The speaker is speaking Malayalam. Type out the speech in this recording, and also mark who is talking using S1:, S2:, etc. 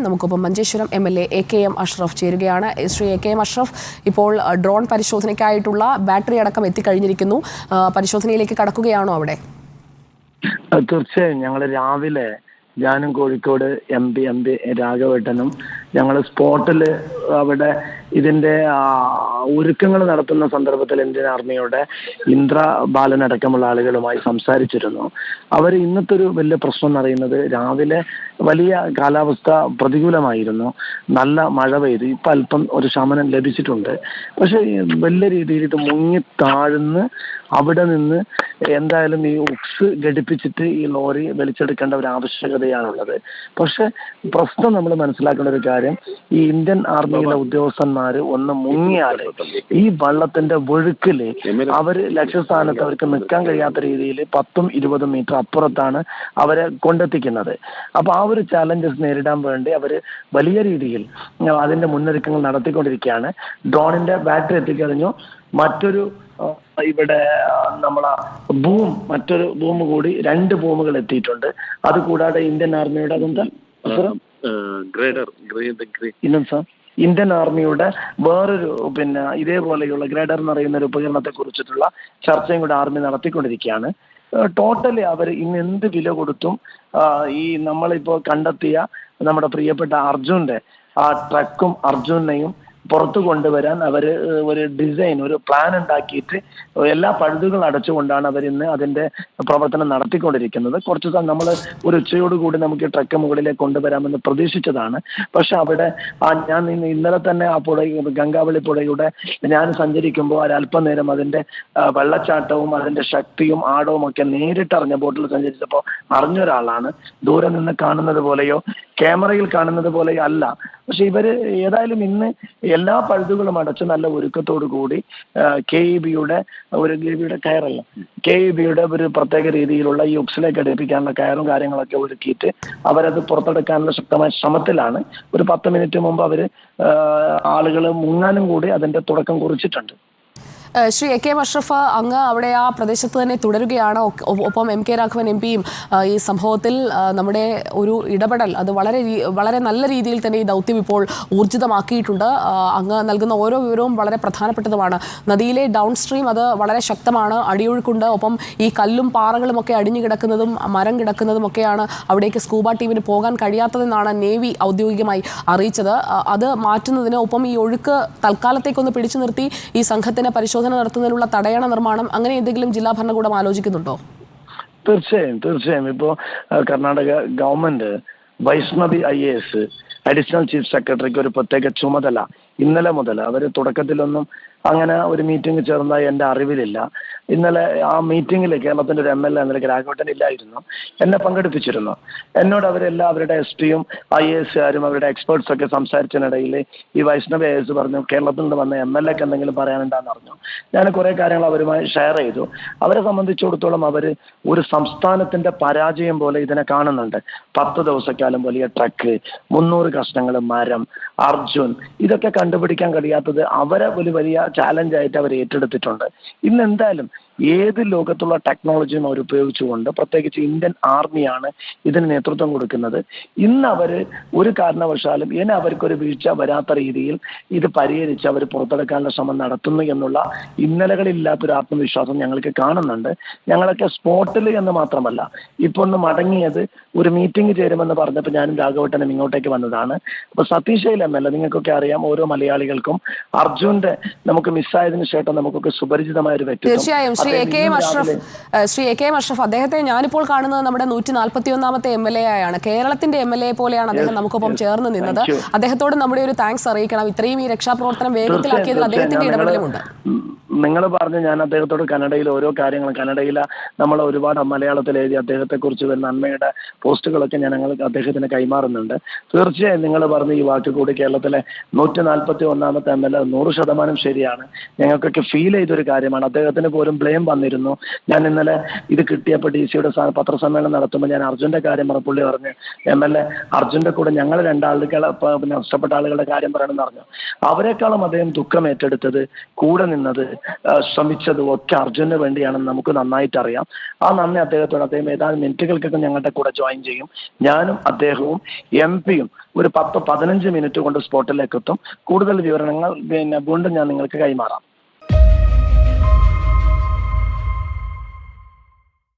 S1: നമുക്കൊപ്പം മഞ്ചേശ്വരം MLA AKM അഷ്റഫ് ചേരുകയാണ്. ശ്രീ AKM അഷ്റഫ്, ഇപ്പോൾ ഡ്രോൺ പരിശോധനയ്ക്കായിട്ടുള്ള ബാറ്ററി അടക്കം എത്തിക്കഴിഞ്ഞിരിക്കുന്നു. പരിശോധനയിലേക്ക് കടക്കുകയാണോ അവിടെ?
S2: തീർച്ചയായും ഞങ്ങൾ രാവിലെ ഞാനും കോഴിക്കോട് MP രാഘവേട്ടനും ഞങ്ങൾ സ്പോട്ടിൽ അവിടെ ഇതിന്റെ ഒരുക്കങ്ങൾ നടത്തുന്ന സന്ദർഭത്തിൽ ഇന്ത്യൻ ആർമിയുടെ ഇന്ദ്ര ബാലൻ അടക്കമുള്ള ആളുകളുമായി സംസാരിച്ചിരുന്നു. അവർ ഇന്നത്തെ ഒരു വലിയ പ്രശ്നം എന്ന് പറയുന്നത് രാവിലെ വലിയ കാലാവസ്ഥ പ്രതികൂലമായിരുന്നു, നല്ല മഴ പെയ്തു. ഇപ്പം അല്പം ഒരു ശമനം ലഭിച്ചിട്ടുണ്ട്. പക്ഷെ വലിയ രീതിയിൽ ഇത് മുങ്ങി താഴ്ന്ന് അവിടെ നിന്ന് എന്തായാലും ഈ ഉക്സ് ഘടിപ്പിച്ചിട്ട് ഈ ലോറി വലിച്ചെടുക്കേണ്ട ഒരു ആവശ്യകതയാണുള്ളത്. പക്ഷെ പ്രശ്നം നമ്മൾ മനസ്സിലാക്കേണ്ട ഒരു കാര്യം, ഈ ഇന്ത്യൻ ആർമിയിലെ ഉദ്യോഗസ്ഥന്മാര് ഒന്ന് മുങ്ങിയാല് ഈ വള്ളത്തിന്റെ ഒഴുക്കില് അവര് ലക്ഷ്യസ്ഥാനത്ത് അവർക്ക് നിൽക്കാൻ കഴിയാത്ത രീതിയിൽ 10-20 മീറ്റർ അപ്പുറത്താണ് അവരെ കൊണ്ടെത്തിക്കുന്നത്. അപ്പൊ ആ ഒരു ചാലഞ്ചസ് നേരിടാൻ വേണ്ടി അവര് വലിയ രീതിയിൽ അതിന്റെ മുന്നൊരുക്കങ്ങൾ നടത്തിക്കൊണ്ടിരിക്കുകയാണ്. ഡ്രോണിന്റെ ബാറ്ററി എത്തിക്കഴിഞ്ഞു. മറ്റൊരു ഇവിടെ നമ്മളെ മറ്റൊരു ബൂം കൂടി 2 ബൂമുകൾ എത്തിയിട്ടുണ്ട്. അതുകൂടാതെ ഇന്ത്യൻ ആർമിയുടെ ഇന്ത്യൻ ആർമിയുടെ വേറൊരു ഇതേപോലെയുള്ള ഗ്രേഡർ എന്ന് പറയുന്ന ഒരു ഉപകരണത്തെ കുറിച്ചിട്ടുള്ള ചർച്ചയും കൂടെ ആർമി നടത്തിക്കൊണ്ടിരിക്കുകയാണ്. ടോട്ടലി അവർ ഇന്ന് എന്ത് വില കൊടുത്തും ഈ നമ്മളിപ്പോ കണ്ടെത്തിയ നമ്മുടെ പ്രിയപ്പെട്ട അർജുന്റെ ആ ട്രക്കും അർജുനെയും പുറത്തു കൊണ്ടുവരാൻ അവര് ഒരു ഡിസൈൻ, ഒരു പ്ലാൻ ഉണ്ടാക്കിയിട്ട് എല്ലാ പഴുതുകൾ അടച്ചുകൊണ്ടാണ് അവർ ഇന്ന് അതിന്റെ പ്രവർത്തനം നടത്തിക്കൊണ്ടിരിക്കുന്നത്. കുറച്ച് നമ്മൾ ഒരു ഉച്ചയോടുകൂടി നമുക്ക് ഈ ട്രക്ക് മുകളിലേക്ക് കൊണ്ടുവരാമെന്ന് പ്രതീക്ഷിച്ചതാണ്. പക്ഷെ അവിടെ ഞാൻ ഇന്നലെ തന്നെ ആ ഗംഗാവളി പുഴയുടെ ഞാൻ സഞ്ചരിക്കുമ്പോൾ ഒരല്പനേരം അതിന്റെ വെള്ളച്ചാട്ടവും അതിന്റെ ശക്തിയും ആഴവും ഒക്കെ നേരിട്ടറിഞ്ഞ ബോട്ടിൽ സഞ്ചരിച്ചപ്പോൾ അറിഞ്ഞൊരാളാണ്. ദൂരെ നിന്ന് കാണുന്നത് പോലെയോ ക്യാമറയിൽ കാണുന്നത് പോലെയോ അല്ല. പക്ഷെ ഇവര് ഏതായാലും ഇന്ന് എല്ലാ പഴുതുകളും അടച്ച് നല്ല ഒരുക്കത്തോടു കൂടി KEBയുടെ കയറല്ല, KEBയുടെ ഒരു പ്രത്യേക രീതിയിലുള്ള ഈ ഉക്സിലേക്ക് അടുപ്പിക്കാനുള്ള കയറും കാര്യങ്ങളൊക്കെ ഒരുക്കിയിട്ട് അവരത് പുറത്തെടുക്കാനുള്ള ശക്തമായ ശ്രമത്തിലാണ്. ഒരു 10 മിനിറ്റ് മുമ്പ് അവര് ആളുകൾ മുങ്ങാനും കൂടി അതിന്റെ തുടക്കം കുറിച്ചിട്ടുണ്ട്.
S1: ശ്രീ AKM അഷ്റഫ്, അങ്ങ് അവിടെ ആ പ്രദേശത്ത് തന്നെ തുടരുകയാണ്. ഒപ്പം MK രാഘവൻ MPയും ഈ സംഭവത്തിൽ നമ്മുടെ ഒരു ഇടപെടൽ അത് വളരെ നല്ല രീതിയിൽ തന്നെ ഈ ദൗത്യം ഇപ്പോൾ ഊർജിതമാക്കിയിട്ടുണ്ട്. അങ്ങ് നൽകുന്ന ഓരോ വിവരവും വളരെ പ്രധാനപ്പെട്ടതുമാണ്. നദിയിലെ ഡൗൺ സ്ട്രീം അത് വളരെ ശക്തമാണ്, അടിയൊഴുക്കുണ്ട്. ഒപ്പം ഈ കല്ലും പാറകളും ഒക്കെ അടിഞ്ഞു കിടക്കുന്നതും മരം കിടക്കുന്നതും ഒക്കെയാണ് അവിടേക്ക് സ്കൂബ ടീമിന് പോകാൻ കഴിയാത്തതെന്നാണ് നേവി ഔദ്യോഗികമായി അറിയിച്ചത്. അത് മാറ്റുന്നതിന് ഒപ്പം ഈ ഒഴുക്ക് തൽക്കാലത്തേക്കൊന്ന് പിടിച്ചു നിർത്തി ഈ സംഘത്തിന് പരിശോധന നടത്തുന്നതിനുള്ള തടയണ നിർമ്മാണം അങ്ങനെ എന്തെങ്കിലും ജില്ലാ ഭരണകൂടം ആലോചിക്കുന്നുണ്ടോ?
S2: തീർച്ചയായും ഇപ്പോ Karnataka government Vaishnavi IAS additional chief സെക്രട്ടറിക്ക് ഒരു പ്രത്യേക ചുമതല ഇന്നലെ മുതൽ അവർ തുടക്കത്തിലൊന്നും അങ്ങനെ ഒരു മീറ്റിംഗ് ചേർന്നതായി എൻ്റെ അറിവിലില്ല. ഇന്നലെ ആ മീറ്റിംഗിൽ കേരളത്തിന്റെ ഒരു MLA എന്നതിലേക്ക് രാഘവട്ടൻ ഇല്ലായിരുന്നു, എന്നെ പങ്കെടുപ്പിച്ചിരുന്നു. എന്നോട് അവരുടെ SPയും IASകാരും അവരുടെ എക്സ്പേർട്സ് ഒക്കെ സംസാരിച്ചതിനിടയിൽ ഈ വൈഷ്ണവ IAS പറഞ്ഞു കേരളത്തിൽ നിന്ന് വന്ന MLAക്ക് എന്തെങ്കിലും പറയാനുണ്ടാന്ന് പറഞ്ഞു. ഞാൻ കുറെ കാര്യങ്ങൾ അവരുമായി ഷെയർ ചെയ്തു. അവരെ സംബന്ധിച്ചിടത്തോളം അവര് ഒരു സംസ്ഥാനത്തിന്റെ പരാജയം പോലെ ഇതിനെ കാണുന്നുണ്ട്. 10 ദിവസക്കാലം വലിയ ട്രക്ക്, 300 കഷ്ണങ്ങൾ മരം, അർജുൻ, ഇതൊക്കെ കണ്ടുപിടിക്കാൻ കഴിയാത്തത് അവരെ ഒരു വലിയ ചാലഞ്ചായിട്ട് അവർ ഏറ്റെടുത്തിട്ടുണ്ട്. ഇന്ന് എന്തായാലും ഏത് ലോകത്തുള്ള ടെക്നോളജിയും അവർ ഉപയോഗിച്ചുകൊണ്ട്, പ്രത്യേകിച്ച് ഇന്ത്യൻ ആർമിയാണ് ഇതിന് നേതൃത്വം കൊടുക്കുന്നത്. ഇന്ന് അവര് ഒരു കാരണവശാലും ഇനി അവർക്കൊരു വീഴ്ച വരാത്ത രീതിയിൽ ഇത് പരിഹരിച്ച് അവർ പുറത്തെടുക്കാനുള്ള ശ്രമം നടത്തുന്നു എന്നുള്ള ഇന്നലകളില്ലാത്തൊരു ആത്മവിശ്വാസം ഞങ്ങൾക്ക് കാണുന്നുണ്ട്. ഞങ്ങളൊക്കെ സ്പോട്ടിൽ എന്ന് മാത്രമല്ല, ഇപ്പൊ ഒന്ന് മടങ്ങിയത് ഒരു മീറ്റിംഗ് ചേരുമെന്ന് പറഞ്ഞപ്പോൾ ഞാനും രാഘവട്ടനും ഇങ്ങോട്ടേക്ക് വന്നതാണ്. അപ്പൊ സതീഷ് MLA നിങ്ങൾക്കൊക്കെ അറിയാം, ഓരോ മലയാളികൾക്കും അർജുന്റെ നമുക്ക് മിസ്സായതിനു ശേഷം നമുക്കൊക്കെ സുപരിചിതമായ ഒരു വ്യക്തി.
S1: തീർച്ചയായും ശ്രീ AKM അഷ്റഫ്, അദ്ദേഹത്തെ ഞാനിപ്പോൾ കാണുന്നത് നമ്മുടെ 141ാമത്തെ MLA ആയാണ്. കേരളത്തിന്റെ MLA പോലെയാണ് അദ്ദേഹം നമുക്കൊപ്പം ചേർന്ന് നിന്നത്. അദ്ദേഹത്തോട് നമ്മുടെ ഒരു താങ്ക്സ് അറിയിക്കണം. ഇത്രയും ഈ രക്ഷാപ്രവർത്തനം വേഗത്തിലാക്കിയതിൽ അദ്ദേഹത്തിന്റെ ഇടപെടലുമുണ്ട്.
S2: നിങ്ങൾ പറഞ്ഞു, ഞാൻ അദ്ദേഹത്തോട് കന്നഡയിൽ ഓരോ കാര്യങ്ങളും, കന്നഡയിലെ നമ്മൾ ഒരുപാട് മലയാളത്തിൽ എഴുതി അദ്ദേഹത്തെക്കുറിച്ച് വരുന്ന നന്മയുടെ പോസ്റ്റുകളൊക്കെ ഞങ്ങൾ അദ്ദേഹത്തിന് കൈമാറുന്നുണ്ട്. തീർച്ചയായും നിങ്ങൾ പറഞ്ഞ ഈ വാക്ക് കൂടി കേരളത്തിലെ 141ാമത്തെ MLA 100% ശരിയാണ്. ഞങ്ങൾക്കൊക്കെ ഫീൽ ചെയ്തൊരു കാര്യമാണ്. അദ്ദേഹത്തിന് പോലും ബ്ലെയിം വന്നിരുന്നു. ഞാൻ ഇന്നലെ ഇത് കിട്ടിയപ്പോൾ DC-യുടെ പത്രസമ്മേളനം നടത്തുമ്പോൾ ഞാൻ അർജുന്റെ കാര്യം പുള്ളി പറഞ്ഞു, MLA അർജുന്റെ കൂടെ ഞങ്ങൾ 2 ആളുകളെ നഷ്ടപ്പെട്ട ആളുകളുടെ കാര്യം പറയണമെന്ന് പറഞ്ഞു. അവരെക്കാളും അദ്ദേഹം ദുഃഖം ഏറ്റെടുത്തത്, കൂടെ നിന്നത് ശ്രമിച്ചതും ഒക്കെ അർജുനന് വേണ്ടിയാണെന്ന് നമുക്ക് നന്നായിട്ട് അറിയാം. ആ നന്ദി അദ്ദേഹത്തോട്. അദ്ദേഹം ഏതാനും മിനിറ്റുകൾക്കൊക്കെ ഞങ്ങളുടെ കൂടെ ജോയിൻ ചെയ്യും. ഞാനും അദ്ദേഹവും MP-യും ഒരു 10-15 മിനിറ്റ് കൊണ്ട് സ്പോട്ടിലേക്ക് എത്തും. കൂടുതൽ വിവരണങ്ങൾ വീണ്ടും ഞാൻ നിങ്ങൾക്ക് കൈമാറാം.